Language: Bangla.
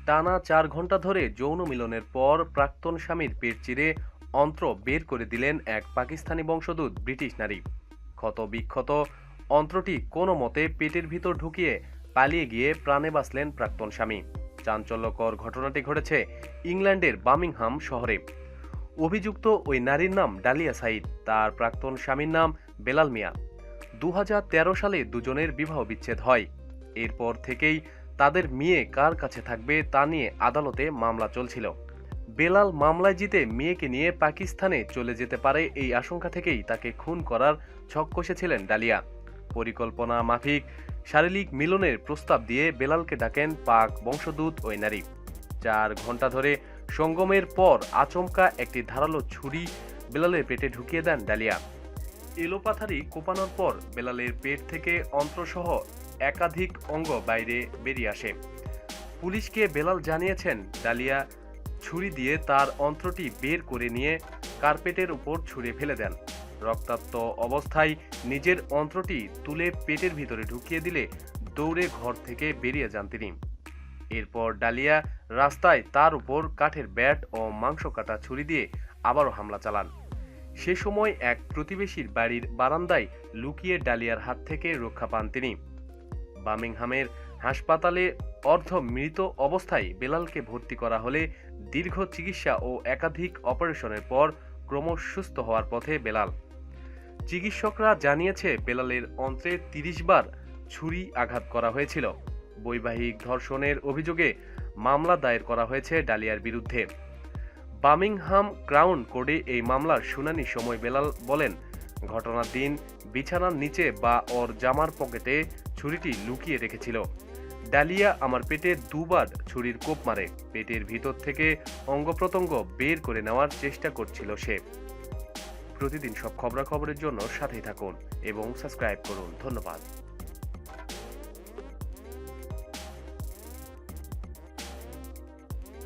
টানা ৪ ঘণ্টা ধরে যৌন মিলনের পর প্রাক্তন স্বামীর পেট চিরে অন্ত্র বের করে দিলেন এক পাকিস্তানি বংশোদ্ভূত ব্রিটিশ নারী। ক্ষত-বিক্ষত অন্ত্রটি কোনো মতে পেটের ভিতর ঢুকিয়ে পালিয়ে গিয়ে প্রাণে বাঁচলেন প্রাক্তন স্বামী। চাঞ্চল্যকর ঘটনাটি ঘটেছে ইংল্যান্ডের বার্মিংহাম শহরে। অভিযুক্ত ওই নারীর নাম ডালিয়া সাইদ, তার প্রাক্তন স্বামীর নাম বেলাল মিয়া। ২০১৩ সালে দুজনের বিবাহ বিচ্ছেদ হয়। এরপর থেকেই তাদের মেয়ে কার কাছে থাকবে তা নিয়ে আদালতে মামলা চলছিল। বেলাল মামলায় জিতে মেয়েকে নিয়ে পাকিস্তানে চলে যেতে পারে এই আশঙ্কা থেকেই তাকে খুন করার ছক কষেছিলেন ডালিয়া। পরিকল্পনা মাফিক শারীরিক মিলনের প্রস্তাব দিয়ে বেলালকে ডাকেন পাক বংশোদ্ভূত ওই নারী। ৪ ঘণ্টা ধরে সঙ্গমের পর আচমকা একটি ধারালো ছুরি বেলালের পেটে ঢুকিয়ে দেন ডালিয়া। এলোপাথারি কোপানোর পর বেলালের পেট থেকে অন্ত্রসহ একাধিক অঙ্গ বাইরে বেরিয়ে আসে। পুলিশকে বেলাল জানিয়েছেন, ডালিয়া ছুরি দিয়ে তার অন্ত্রটি বের করে নিয়ে কার্পেটের উপর ছুঁড়ে ফেলে দেন। রক্তাক্ত অবস্থায় নিজের অন্ত্রটি তুলে পেটের ভিতরে ঢুকিয়ে দিলে দৌড়ে ঘর থেকে বেরিয়ে যান তিনি। এরপর ডালিয়া রাস্তায় তার উপর কাঠের ব্যাট ও মাংস কাটা ছুরি দিয়ে আবারও হামলা চালান। সে সময় এক প্রতিবেশীর বাড়ির বারান্দায় লুকিয়ে ডালিয়ার হাত থেকে রক্ষা পান তিনি। বার্মিংহামের হাসপাতালে অর্ধ মৃত অবস্থায় বেলালকে ভর্তি করা হলে দীর্ঘ চিকিৎসা ও একাধিক অপারেশনের পর ক্রমশ সুস্থ হওয়ার পথে বেলাল। চিকিৎসকরা জানিয়েছে বেলালের অন্ত্রে ৩০ বার ছুরি আঘাত করা হয়েছিল। বৈবাহিক ধর্ষণের অভিযোগে মামলা দায়ের করা হয়েছে ডালিয়ার বিরুদ্ধে। বার্মিংহাম ক্রাউন কোর্টে এই মামলার শুনানির সময় বেলাল বলেন, ঘটনার দিন বিছানার নিচে বা ওর জামার পকেটে ছুরিটি লুকিয়ে রেখেছিল। ডালিয়া আমার পেটে ২ বার ছুরির কোপ মারে। পেটের ভিতর থেকে অঙ্গ প্রত্যঙ্গ বের করে নেওয়ার চেষ্টা করছিল সে। প্রতিদিন সব খবরাখবরের জন্য সাথেই থাকুন এবং সাবস্ক্রাইব করুন। ধন্যবাদ।